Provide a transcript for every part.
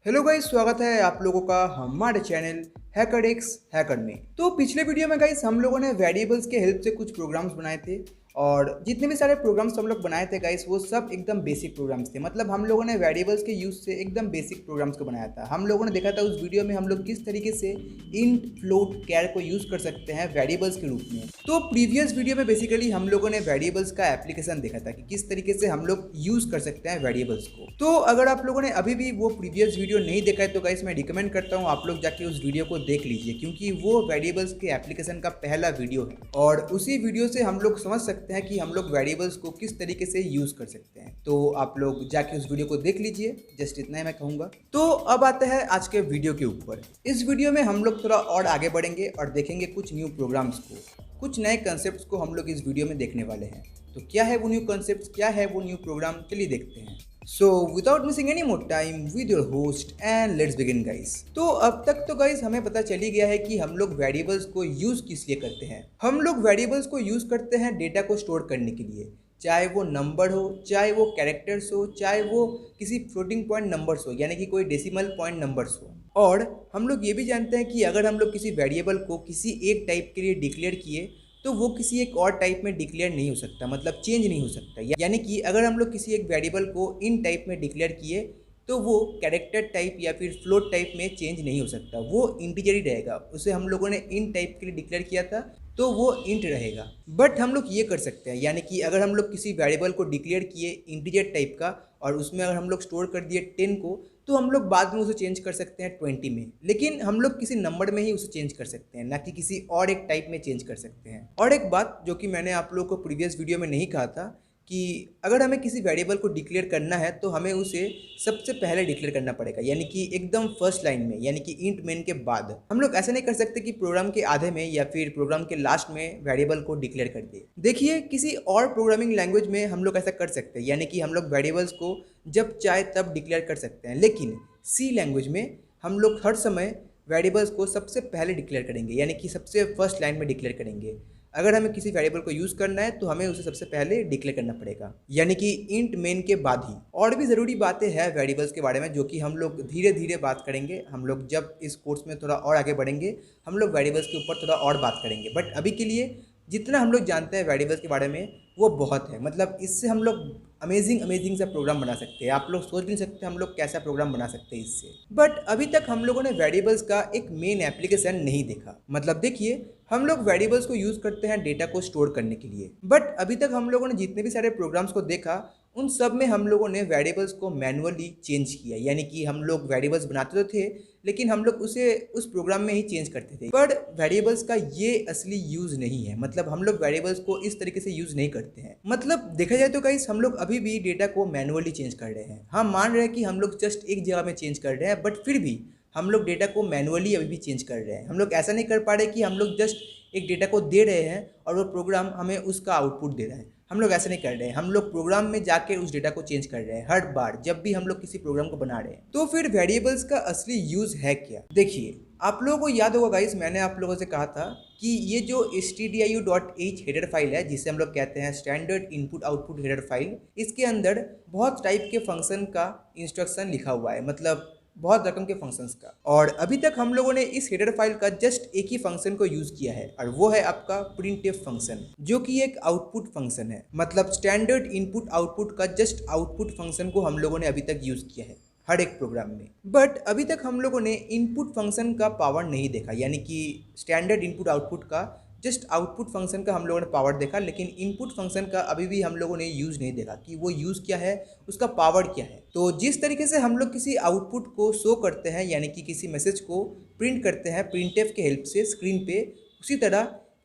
Hello guys, स्वागत है आप लोगों का हमारे चैनल हैकरडेक्स हैकर में। तो पिछले वीडियो में गाइस हम लोगों ने वेरिएबल्स के हेल्प से कुछ प्रोग्राम्स बनाए थे और जितने भी सारे प्रोग्राम्स हम लोग बनाए थे गाइस वो सब एकदम बेसिक प्रोग्राम्स थे। मतलब हम लोगों ने वेरिएबल्स के यूज से एकदम बेसिक प्रोग्राम्स को बनाया था। हम लोगों ने देखा था उस वीडियो में हम लोग किस तरीके से इंट फ्लोट कैर को यूज कर सकते हैं वेरिएबल्स के रूप में। तो प्रीवियस वीडियो में बेसिकली हम लोगों ने वेरिएबल्स का एप्लीकेशन देखा था कि किस तरीके से हम लोग यूज कर सकते हैं वेरिएबल्स को। तो अगर आप लोगों ने अभी भी वो प्रीवियस वीडियो नहीं देखा है तो गाइस मैं रिकमेंड करता हूँ आप लोग जाके उस वीडियो को देख लीजिए, क्योंकि वो वेरिएबल्स के एप्लीकेशन का पहला वीडियो है और उसी वीडियो से हम लोग समझ सकते हैं कि हम लोग वेरिएबल्स को किस तरीके से यूज कर सकते हैं। तो आप लोग जाके उस वीडियो को देख लीजिए, जस्ट इतना ही मैं कहूँगा। तो अब आते हैं आज के वीडियो के ऊपर। इस वीडियो में हम लोग थोड़ा और आगे बढ़ेंगे और देखेंगे कुछ न्यू प्रोग्राम्स को, कुछ नए कंसेप्ट को हम लोग इस वीडियो में देखने वाले हैं। तो क्या है वो न्यू कंसेप्ट, क्या है वो न्यू प्रोग्राम, चलिए देखते हैं। So without missing any more time with your host and let's begin guys। तो अब तक तो गाइस हमें पता चल ही गया है कि हम लोग वेरिएबल्स को यूज किस लिए करते हैं। हम लोग वेरिएबल्स को यूज करते हैं डेटा को स्टोर करने के लिए, चाहे वो नंबर हो, चाहे वो कैरेक्टर्स हो, चाहे वो किसी फ्लोटिंग पॉइंट नंबर्स हो, यानी कि कोई डेसिमल पॉइंट नंबर्स हो। और हम लोग ये भी जानते हैं कि अगर हम लोग किसी वेरिएबल को किसी एक टाइप के लिए डिक्लेयर किए तो वो किसी एक और टाइप में डिक्लेयर नहीं हो सकता, मतलब चेंज नहीं हो सकता। यानी कि अगर हम लोग किसी एक वेरिएबल को इन टाइप में डिक्लेयर किए तो वो कैरेक्टर टाइप या फिर फ्लोट टाइप में चेंज नहीं हो सकता, वो इंटीजर ही रहेगा। उसे हम लोगों ने इन टाइप के लिए डिक्लेयर किया था तो वो इंट रहेगा। बट हम लोग ये कर सकते हैं, यानी कि अगर हम लोग किसी वेरिएबल को डिक्लेयर किए इंटीजर टाइप का और उसमें अगर हम लोग स्टोर कर दिए 10 को, तो हम लोग बाद में उसे चेंज कर सकते हैं 20 में। लेकिन हम लोग किसी नंबर में ही उसे चेंज कर सकते हैं, ना कि किसी और एक टाइप में चेंज कर सकते हैं। और एक बात जो कि मैंने आप लोगों को प्रीवियस वीडियो में नहीं कहा था कि अगर हमें किसी वेरिएबल को डिक्लेयर करना है तो हमें उसे सबसे पहले डिक्लेयर करना पड़ेगा, यानी कि एकदम फर्स्ट लाइन में, यानी कि इंट मेन के बाद। हम लोग ऐसा नहीं कर सकते कि प्रोग्राम के आधे में या फिर प्रोग्राम के लास्ट में वेरिएबल को डिक्लेयर कर दे। देखिए, किसी और प्रोग्रामिंग लैंग्वेज में हम लोग ऐसा कर सकते हैं, यानी कि हम लोग वेरिएबल्स को जब चाहे तब डिक्लेयर कर सकते हैं। लेकिन सी लैंग्वेज में हम लोग हर समय वेरिएबल्स को सबसे पहले डिक्लेयर करेंगे, यानी कि सबसे फर्स्ट लाइन में डिक्लेयर करेंगे। अगर हमें किसी वेरिएबल को यूज़ करना है तो हमें उसे सबसे पहले डिक्लेयर करना पड़ेगा, यानी कि इंट मेन के बाद ही। और भी ज़रूरी बातें हैं वेरिएबल्स के बारे में जो कि हम लोग धीरे धीरे बात करेंगे। हम लोग जब इस कोर्स में थोड़ा और आगे बढ़ेंगे हम लोग वेरिएबल्स के ऊपर थोड़ा और बात करेंगे। बट अभी के लिए जितना हम लोग जानते हैं वेरिएबल्स के बारे में वो बहुत है। मतलब इससे हम लोग अमेजिंग सा प्रोग्राम बना सकते हैं। आप लोग सोच नहीं सकते हम लोग कैसा प्रोग्राम बना सकते हैं इससे। बट अभी तक हम लोगों ने वेरिएबल्स का एक मेन एप्लीकेशन नहीं देखा। मतलब देखिए, हम लोग वेरिएबल्स को यूज़ करते हैं डेटा को स्टोर करने के लिए, बट अभी तक हम लोगों ने जितने भी सारे प्रोग्राम्स को देखा उन सब में हम लोगों ने वेरिएबल्स को मैनुअली चेंज किया। यानी कि हम लोग वेरिएबल्स बनाते तो थे लेकिन हम लोग उसे उस प्रोग्राम में ही चेंज करते थे। पर वेरिएबल्स का ये असली यूज़ नहीं है। मतलब हम लोग वेरिएबल्स को इस तरीके से यूज़ नहीं करते हैं। मतलब देखा जाए तो गाइस हम लोग अभी भी डेटा को मैनुअली चेंज कर रहे हैं। हम मान रहे हैं कि हम लोग जस्ट एक जगह में चेंज कर रहे हैं, बट फिर भी हम लोग डेटा को मैनुअली अभी भी चेंज कर रहे हैं। हम लोग ऐसा नहीं कर पा रहे कि हम लोग जस्ट एक डेटा को दे रहे हैं और वो प्रोग्राम हमें उसका आउटपुट दे रहा है। हम लोग ऐसा नहीं कर रहे हैं। हम लोग प्रोग्राम में जाके उस डेटा को चेंज कर रहे हैं हर बार जब भी हम लोग किसी प्रोग्राम को बना रहे हैं। तो फिर वेरिएबल्स का असली यूज है क्या? देखिए, आप लोगों को याद होगा गाइस, मैंने आप लोगों से कहा था कि ये जो stdio.h हेडर फाइल है, जिसे हम लोग कहते हैं standard input output header file, इसके अंदर बहुत टाइप के फंक्शन का इंस्ट्रक्शन लिखा हुआ है। मतलब बहुत रकम के फंक्शंस का। और अभी तक हम लोगों ने इस हेडर फाइल का जस्ट एक ही फंक्शन को यूज किया है और वो है आपका प्रिंटफ फंक्शन, जो कि एक आउटपुट फंक्शन है। मतलब स्टैंडर्ड इनपुट आउटपुट का जस्ट आउटपुट फंक्शन को हम लोगों ने अभी तक यूज किया है हर एक प्रोग्राम में। बट अभी तक हम लोगों ने इनपुट फंक्शन का पावर नहीं देखा, यानी कि स्टैंडर्ड इनपुट आउटपुट का जस्ट आउटपुट फंक्शन का हम लोगों ने पावर देखा, लेकिन इनपुट फंक्शन का अभी भी हम लोगों ने यूज़ नहीं देखा कि वो यूज़ क्या है, उसका पावर क्या है। तो जिस तरीके से हम लोग किसी आउटपुट को शो करते हैं, यानी कि किसी मैसेज को प्रिंट करते हैं प्रिंटफ के हेल्प से स्क्रीन पे, उसी तरह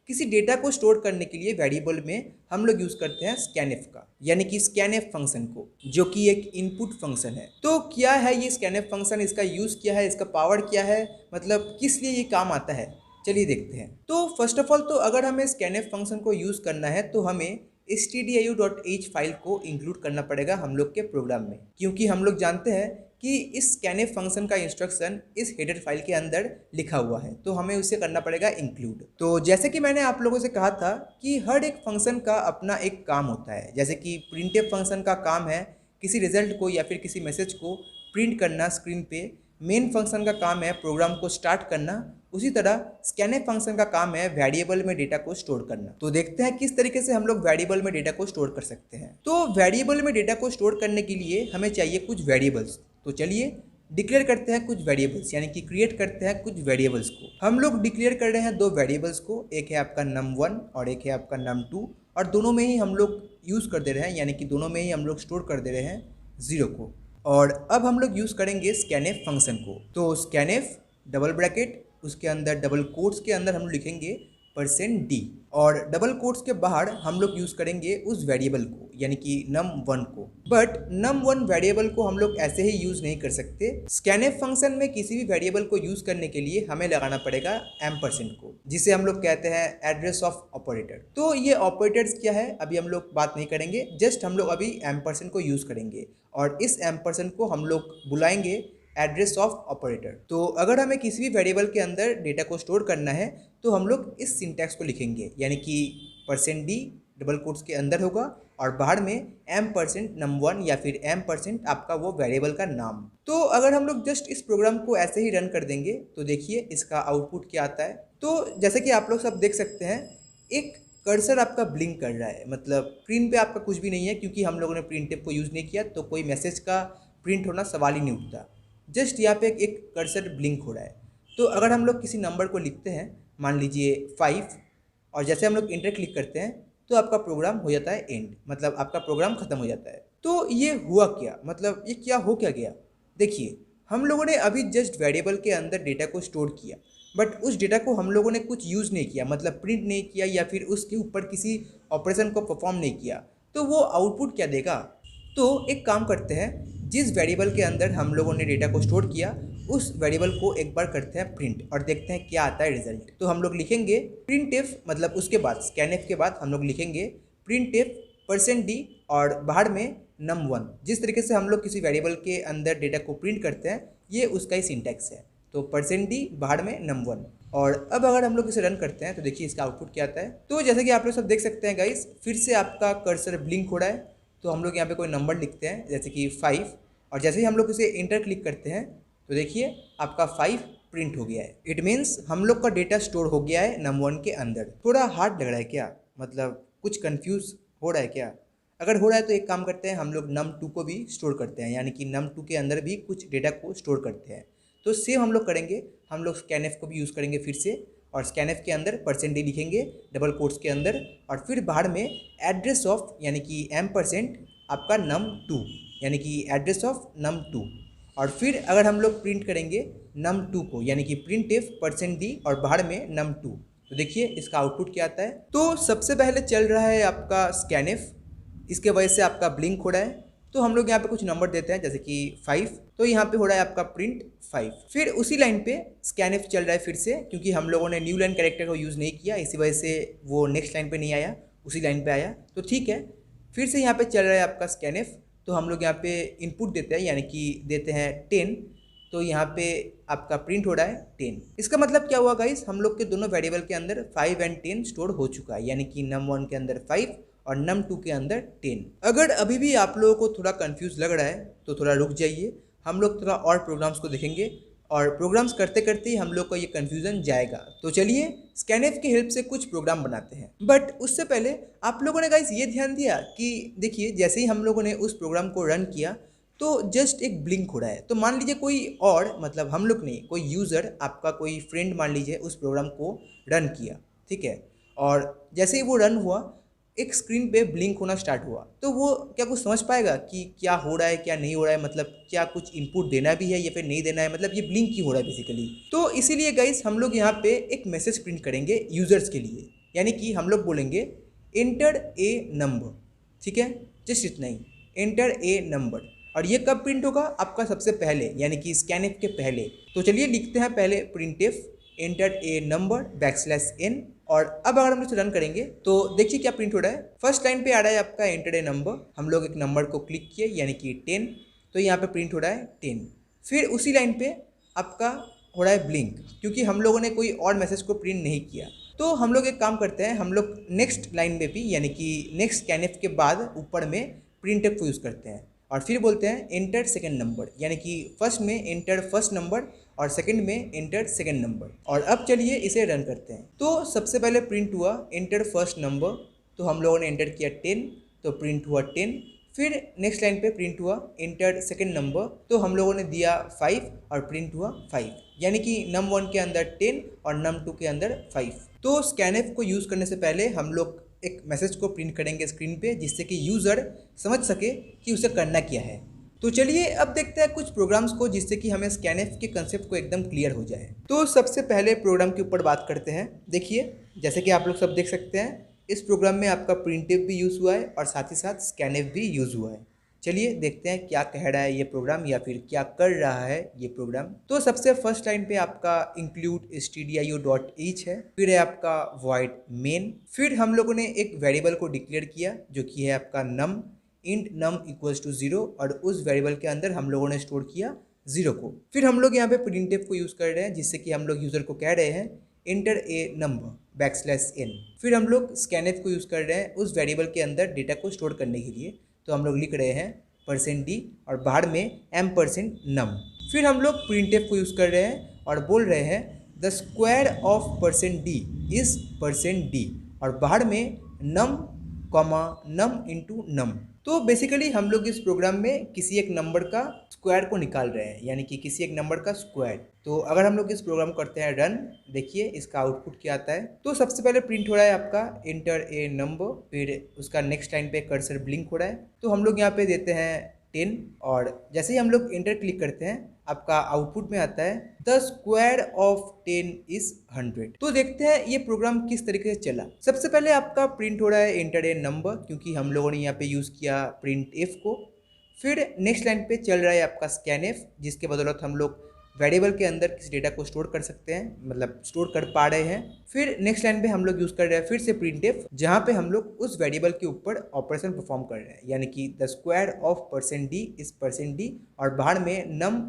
किसी डेटा को स्टोर करने के लिए वेरिएबल में हम लोग यूज़ करते हैं स्कैनफ का, यानी कि स्कैनफ फंक्शन को, जो कि एक इनपुट फंक्शन है। तो क्या है ये स्कैनफ फंक्शन, इसका यूज़ क्या है, इसका पावर क्या है, मतलब किस लिए ये काम आता है, चलिए देखते हैं। तो फर्स्ट ऑफ ऑल तो अगर हमें स्कैनफ फंक्शन को यूज़ करना है तो हमें stdio.h फाइल को इंक्लूड करना पड़ेगा हम लोग के प्रोग्राम में, क्योंकि हम लोग जानते हैं कि इस स्कैनफ फंक्शन का इंस्ट्रक्शन इस हेडर फाइल के अंदर लिखा हुआ है, तो हमें उसे करना पड़ेगा इंक्लूड। तो जैसे कि मैंने आप लोगों से कहा था कि हर एक फंक्शन का अपना एक काम होता है। जैसे कि प्रिंटफ फंक्शन का काम है किसी रिजल्ट को या फिर किसी मैसेज को प्रिंट करना स्क्रीन पे, मेन फंक्शन का काम है प्रोग्राम को स्टार्ट करना, उसी तरह स्कैनफ फंक्शन का काम है वेरिएबल में डेटा को स्टोर करना। तो देखते हैं किस तरीके से हम लोग वेरिएबल में डेटा को स्टोर कर सकते हैं। तो वेरिएबल में डेटा को स्टोर करने के लिए हमें चाहिए कुछ वेरिएबल्स। तो चलिए डिक्लेयर करते हैं कुछ वेरिएबल्स, यानी कि क्रिएट करते हैं कुछ वेरिएबल्स को। हम लोग डिक्लेयर कर रहे हैं दो वेरिएबल्स को, एक है आपका num1 और एक है आपका num2, और दोनों में ही हम लोग यूज़ कर दे रहे हैं, यानी कि दोनों में ही हम लोग स्टोर कर दे रहे हैं 0 को। और अब हम लोग यूज़ करेंगे स्कैनफ फंक्शन को। तो स्कैनफ डबल ब्रैकेट, उसके अंदर डबल कोट्स के अंदर हम लोग लिखेंगे %d, और डबल कोट्स के बाहर हम लोग यूज़ करेंगे उस वेरिएबल को, यानी कि num1 को। बट num1 वेरिएबल को हम लोग ऐसे ही यूज़ नहीं कर सकते। स्कैनफ फंक्शन में किसी भी वेरिएबल को यूज़ करने के लिए हमें लगाना पड़ेगा एम्परसेंड को, जिसे हम लोग कहते हैं एड्रेस ऑफ ऑपरेटर। तो ये ऑपरेटर्स क्या है अभी हम लोग बात नहीं करेंगे, जस्ट हम लोग अभी एम्परसेंड को यूज़ करेंगे, और इस एम्परसेंड को हम लोग बुलाएंगे एड्रेस ऑफ ऑपरेटर। तो अगर हमें किसी भी वेरिएबल के अंदर डेटा को स्टोर करना है तो हम लोग इस सिंटैक्स को लिखेंगे, यानी कि %d डबल कोट्स के अंदर होगा और बाहर में %num1 या फिर आपका वो वेरिएबल का नाम। तो अगर हम लोग जस्ट इस प्रोग्राम को ऐसे ही रन कर देंगे तो देखिए इसका आउटपुट क्या आता है। तो जैसे कि आप लोग सब देख सकते हैं, एक कर्सर आपका ब्लिंक कर रहा है, मतलब स्क्रीन पे आपका कुछ भी नहीं है, क्योंकि हम लोगों ने प्रिंटफ को यूज़ नहीं किया तो कोई मैसेज का प्रिंट होना सवाल ही नहीं उठता। जस्ट यहाँ पे एक कर्सर ब्लिंक हो रहा है। तो अगर हम लोग किसी नंबर को लिखते हैं, मान लीजिए 5, और जैसे हम लोग इंटर क्लिक करते हैं तो आपका प्रोग्राम हो जाता है एंड, मतलब आपका प्रोग्राम ख़त्म हो जाता है। तो ये हुआ क्या, मतलब ये क्या हो क्या गया। देखिए हम लोगों ने अभी जस्ट वेरिएबल के अंदर डेटा को स्टोर किया, बट उस डेटा को हम लोगों ने कुछ यूज़ नहीं किया, मतलब प्रिंट नहीं किया या फिर उसके ऊपर किसी ऑपरेशन को परफॉर्म नहीं किया। तो वो आउटपुट क्या देगा। तो एक काम करते हैं, जिस वेरिएबल के अंदर हम लोगों ने डेटा को स्टोर किया उस वेरिएबल को एक बार करते हैं प्रिंट और देखते हैं क्या आता है रिजल्ट। तो हम लोग लिखेंगे printf, मतलब उसके बाद स्कैनफ के बाद हम लोग लिखेंगे printf %d और बाहर में num1। जिस तरीके से हम लोग किसी वेरिएबल के अंदर डेटा को प्रिंट करते हैं ये उसका ही सिंटैक्स है। तो %d बाहर में num1। और अब अगर हम लोग इसे रन करते हैं तो देखिए इसका आउटपुट क्या आता है। तो जैसे कि आप लोग सब देख सकते हैं गाइस, फिर से आपका कर्सर ब्लिंक हो रहा है। तो हम लोग यहाँ पे कोई नंबर लिखते हैं जैसे कि 5, और जैसे ही हम लोग इसे इंटर क्लिक करते हैं तो देखिए आपका 5 प्रिंट हो गया है। इट मीन्स हम लोग का डेटा स्टोर हो गया है num1 के अंदर। थोड़ा हार्ड लग रहा है क्या, मतलब कुछ कंफ्यूज हो रहा है क्या। अगर हो रहा है तो एक काम करते हैं, हम लोग num2 को भी स्टोर करते हैं, यानी कि num2 के अंदर भी कुछ डेटा को स्टोर करते हैं। तो सेम हम लोग करेंगे, हम लोग स्कैनफ को भी यूज़ करेंगे फिर से, और स्कैनफ के अंदर %d लिखेंगे डबल कोट्स के अंदर, और फिर बाहर में एड्रेस ऑफ, यानी कि % आपका num2, यानी कि एड्रेस ऑफ num2। और फिर अगर हम लोग प्रिंट करेंगे num2 को, यानी कि printf %d और बाहर में num2, तो देखिए इसका आउटपुट क्या आता है। तो सबसे पहले चल रहा है आपका स्कैनफ, इसके वजह से आपका ब्लिंक हो रहा है। तो हम लोग यहाँ पे कुछ नंबर देते हैं जैसे कि 5, तो यहाँ पे हो रहा है आपका प्रिंट 5। फिर उसी लाइन पे स्कैनफ चल रहा है फिर से, क्योंकि हम लोगों ने न्यू लाइन कैरेक्टर को यूज़ नहीं किया, इसी वजह से वो नेक्स्ट लाइन पे नहीं आया, उसी लाइन पे आया। तो ठीक है, फिर से यहाँ पे चल रहा है आपका स्कैनफ। तो हम लोग यहाँ पे इनपुट देते हैं, यानी कि देते हैं 10, तो यहाँ पे आपका प्रिंट हो रहा है 10। इसका मतलब क्या हुआ गाइस, हम लोग के दोनों वेरिएबल के अंदर 5 और 10 स्टोर हो चुका है, यानी कि num1 के अंदर 5 और num2 के अंदर 10। अगर अभी भी आप लोगों को थोड़ा कंफ्यूज लग रहा है तो थोड़ा रुक जाइए, हम लोग थोड़ा और प्रोग्राम्स को देखेंगे, और प्रोग्राम्स करते करते ही हम लोग का ये कन्फ्यूज़न जाएगा। तो चलिए स्कैनफ की हेल्प से कुछ प्रोग्राम बनाते हैं। बट उससे पहले आप लोगों ने गाइस ये ध्यान दिया कि देखिए जैसे ही हम लोगों ने उस प्रोग्राम को रन किया तो जस्ट एक ब्लिंक हो रहा है। तो मान लीजिए कोई और, मतलब हम लोग नहीं, कोई यूज़र, आपका कोई फ्रेंड मान लीजिए उस प्रोग्राम को रन किया, ठीक है, और जैसे ही वो रन हुआ एक स्क्रीन पे ब्लिंक होना स्टार्ट हुआ, तो वो क्या कुछ समझ पाएगा कि क्या हो रहा है क्या नहीं हो रहा है, मतलब क्या कुछ इनपुट देना भी है या फिर नहीं देना है, मतलब ये ब्लिंक क्यों हो रहा है बेसिकली। तो इसीलिए गाइस हम लोग यहाँ पे एक मैसेज प्रिंट करेंगे यूज़र्स के लिए, यानी कि हम लोग बोलेंगे एंटर ए नंबर, ठीक है, जस्ट इतना ही, एंटर ए नंबर। और ये कब प्रिंट होगा, आपका सबसे पहले, यानी कि स्कैनफ के पहले। तो चलिए लिखते हैं पहले printf enter a number \n, और अब अगर हम इसे रन करेंगे तो देखिए क्या प्रिंट हो रहा है। फर्स्ट लाइन पे आ रहा है आपका एंटर ए नंबर, हम लोग एक नंबर को क्लिक किए यानी कि 10, तो यहाँ पे प्रिंट हो रहा है 10। फिर उसी लाइन पे आपका हो रहा है ब्लिंक, क्योंकि हम लोगों ने कोई और मैसेज को प्रिंट नहीं किया। तो हम लोग एक काम करते हैं, हम लोग नेक्स्ट लाइन में भी, यानी कि नेक्स्ट स्कैनफ के बाद ऊपर में printf को यूज़ करते हैं, और फिर बोलते हैं एंटर सेकेंड नंबर, यानी कि फर्स्ट में एंटर फर्स्ट नंबर और सेकंड में एंटर सेकंड नंबर। और अब चलिए इसे रन करते हैं। तो सबसे पहले प्रिंट हुआ एंटर फर्स्ट नंबर, तो हम लोगों ने एंटर किया 10, तो प्रिंट हुआ 10। फिर नेक्स्ट लाइन पे प्रिंट हुआ एंटर सेकंड नंबर, तो हम लोगों ने दिया 5 और प्रिंट हुआ 5, यानी कि num1 के अंदर 10 और num2 के अंदर 5। तो स्कैनफ को यूज़ करने से पहले हम लोग एक मैसेज को प्रिंट करेंगे स्क्रीन पे, जिससे कि यूज़र समझ सके कि उसे करना क्या है। तो चलिए अब देखते हैं कुछ प्रोग्राम्स को, जिससे कि हमें स्कैनफ के कंसेप्ट को एकदम क्लियर हो जाए। तो सबसे पहले प्रोग्राम के ऊपर बात करते हैं। देखिए जैसे कि आप लोग सब देख सकते हैं, इस प्रोग्राम में आपका प्रिंटफ भी यूज़ हुआ है और साथ ही साथ स्कैनफ भी यूज़ हुआ है। चलिए देखते हैं क्या कह रहा है ये प्रोग्राम, या फिर क्या कर रहा है ये प्रोग्राम। तो सबसे फर्स्ट लाइन पे आपका इंक्लूड stdio.each है, फिर है आपका void main, फिर हम लोगों ने एक वेरिएबल को डिक्लेयर किया जो कि है आपका num, int num equals to 0, और उस वेरिएबल के अंदर हम लोगों ने स्टोर किया 0 को। फिर हम लोग यहाँ पे प्रिंटफ को यूज़ कर रहे हैं, जिससे कि हम लोग यूज़र को कह रहे हैं एंटर ए नंबर \n। फिर हम लोग स्कैनफ को यूज़ कर रहे हैं उस वेरिएबल के अंदर डेटा को स्टोर करने के लिए, तो हम लोग लिख रहे हैं %d और बाहर में m%num। फिर हम लोग प्रिंटफ को यूज़ कर रहे हैं और बोल रहे हैं the square of %d is %d और बाहर में num num इंटू num। तो बेसिकली हम लोग इस प्रोग्राम में किसी एक नंबर का स्क्वायर को निकाल रहे हैं, यानी कि किसी एक नंबर का स्क्वायर। तो अगर हम लोग इस प्रोग्राम करते हैं रन, देखिए इसका आउटपुट क्या आता है। तो सबसे पहले प्रिंट हो रहा है आपका एंटर ए नंबर, फिर उसका नेक्स्ट लाइन पे कर्सर ब्लिंक हो रहा है, तो हम लोग यहाँ पे देते हैं 10, और जैसे ही हम लोग एंटर क्लिक करते हैं आपका आउटपुट में आता है द स्क्वायर ऑफ 10 इज 100। तो देखते हैं ये प्रोग्राम किस तरीके से चला। सबसे पहले आपका प्रिंट हो रहा है एंटर ए नंबर, क्योंकि हम लोगों ने यहाँ पे यूज़ किया प्रिंट एफ को। फिर नेक्स्ट लाइन पे चल रहा है आपका स्कैनफ, जिसके बदौलत हम लोग वेरिएबल के अंदर किसी डेटा को स्टोर कर सकते हैं, मतलब स्टोर कर पा रहे हैं। फिर नेक्स्ट लाइन पे हम लोग यूज़ कर रहे हैं फिर से प्रिंटफ, जहाँ पे हम लोग उस वेरिएबल के ऊपर ऑपरेशन परफॉर्म कर रहे हैं, यानी कि the square of %d is %d और बाहर में num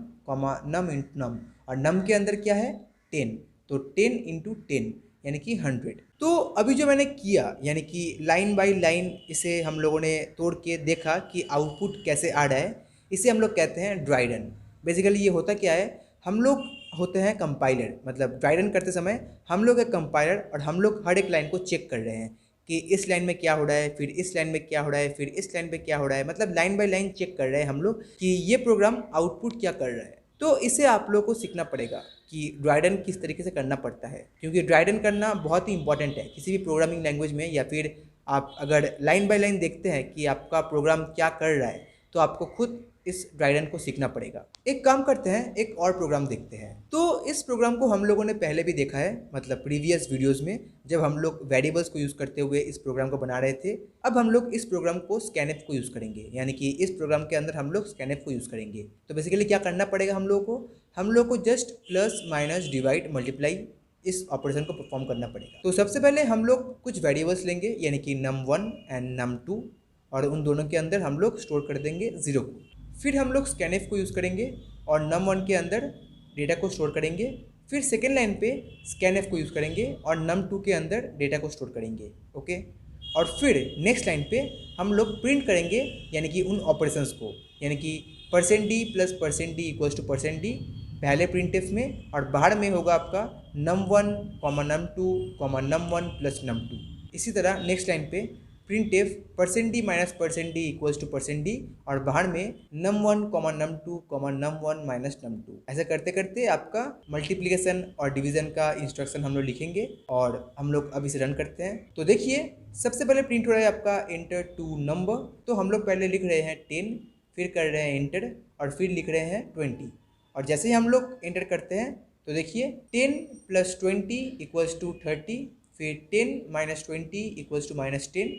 num इंटू num, और num के अंदर क्या है 10, तो 10 इंटू 10 यानी कि 100। तो अभी जो मैंने किया, यानी कि लाइन बाय लाइन इसे हम लोगों ने तोड़ के देखा कि आउटपुट कैसे आ रहा है, इसे हम लोग कहते हैं ड्राई रन। बेसिकली ये होता क्या है, हम लोग होते हैं कंपाइलर, मतलब ड्राई रन करते समय हम लोग एक कंपाइलर, और हम लोग हर एक लाइन को चेक कर रहे हैं कि इस लाइन में क्या हो रहा है, फिर इस लाइन में क्या हो रहा है, फिर इस लाइन पे क्या हो रहा है, मतलब लाइन बाय लाइन चेक कर रहे हैं हम लोग कि ये प्रोग्राम आउटपुट क्या कर रहा है। तो इसे आप लोग को सीखना पड़ेगा कि ड्राई रन किस तरीके से करना पड़ता है, क्योंकि ड्राई रन करना बहुत ही इंपॉर्टेंट है किसी भी प्रोग्रामिंग लैंग्वेज में। या फिर आप अगर लाइन बाय लाइन देखते हैं कि आपका प्रोग्राम क्या कर रहा है, तो आपको खुद इस ड्राई रन को सीखना पड़ेगा। एक काम करते हैं, एक और प्रोग्राम देखते हैं। तो इस प्रोग्राम को हम लोगों ने पहले भी देखा है, मतलब प्रीवियस वीडियोस में, जब हम लोग वेरिएबल्स को यूज़ करते हुए इस प्रोग्राम को बना रहे थे। अब हम लोग इस प्रोग्राम को स्कैनफ को यूज़ करेंगे, यानी कि इस प्रोग्राम के अंदर हम लोग स्कैनफ को यूज़ करेंगे। तो बेसिकली क्या करना पड़ेगा हम लोग को just plus minus divide multiply इस ऑपरेशन को परफॉर्म करना पड़ेगा। तो सबसे पहले हम लोग कुछ वेरिएबल्स लेंगे, यानी कि num1 एंड num2, और उन दोनों के अंदर हम लोग स्टोर कर देंगे 0 को। फिर हम लोग स्कैनफ को यूज़ करेंगे और num1 के अंदर डेटा को स्टोर करेंगे। फिर सेकेंड लाइन पे स्कैनफ को यूज़ करेंगे और num2 के अंदर डेटा को स्टोर करेंगे। ओके, और फिर नेक्स्ट लाइन पे हम लोग प्रिंट करेंगे, यानी कि उन ऑपरेशंस को, यानी कि %d plus %d equals to %d पहले प्रिंटफ में, और बाहर में होगा आपका num1, num2, num1 plus num2। इसी तरह नेक्स्ट लाइन पे printf %d minus %d equals to %d और बाहर में num1, num2, num1 minus num2। ऐसा करते करते आपका मल्टीप्लिकेशन और डिवीजन का इंस्ट्रक्शन हम लोग लिखेंगे, और हम लोग अब इसे रन करते हैं। तो देखिए सबसे पहले प्रिंट हो रहा है आपका एंटर टू नंबर, तो हम लोग पहले लिख रहे हैं 10, फिर कर रहे हैं एंटर, और फिर लिख रहे हैं 20। और जैसे ही हम लोग एंटर करते हैं तो देखिए 10 प्लस 20 इक्वल्स टू 30, फिर 10 minus 20 equals to -10,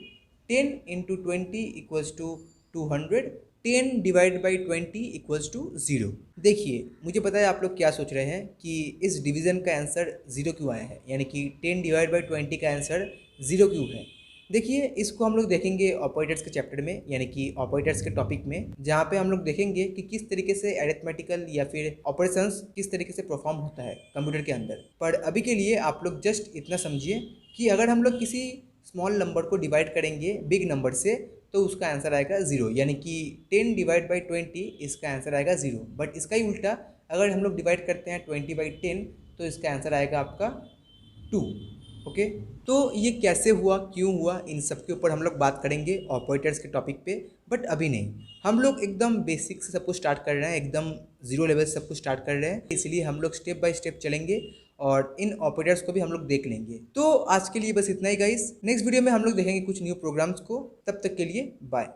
10 into 20 equals to 200, 10 divide by 20 equals to 0। देखिए मुझे पता है आप लोग क्या सोच रहे हैं कि इस डिवीज़न का आंसर 0 क्यों आया है, यानी कि 10 डिवाइड बाई 20 का आंसर 0 क्यों है। देखिए इसको हम लोग देखेंगे ऑपरेटर्स के चैप्टर में, यानी कि ऑपरेटर्स के टॉपिक में, जहाँ पे हम लोग देखेंगे कि किस तरीके से अरिथमेटिकल या फिर ऑपरेशंस किस तरीके से परफॉर्म होता है कंप्यूटर के अंदर। पर अभी के लिए आप लोग जस्ट इतना समझिए कि अगर हम लोग किसी स्मॉल नंबर को डिवाइड करेंगे बिग नंबर से, तो उसका आंसर आएगा 0, यानी कि 10 डिवाइड बाई 20 इसका आंसर आएगा 0। बट इसका ही उल्टा अगर हम लोग डिवाइड करते हैं 20 बाई 10 तो इसका आंसर आएगा आपका 2। ओके, तो ये कैसे हुआ, क्यों हुआ, इन सब के ऊपर हम लोग बात करेंगे ऑपरेटर्स के टॉपिक पे। बट अभी नहीं, हम लोग एकदम बेसिक से सब कुछ स्टार्ट कर रहे हैं, एकदम जीरो लेवल से सब कुछ स्टार्ट कर रहे हैं, इसलिए हम लोग स्टेप बाय स्टेप चलेंगे और इन ऑपरेटर्स को भी हम लोग देख लेंगे। तो आज के लिए बस इतना ही गाइस, नेक्स्ट वीडियो में हम लोग देखेंगे कुछ न्यू प्रोग्राम्स को। तब तक के लिए बाय।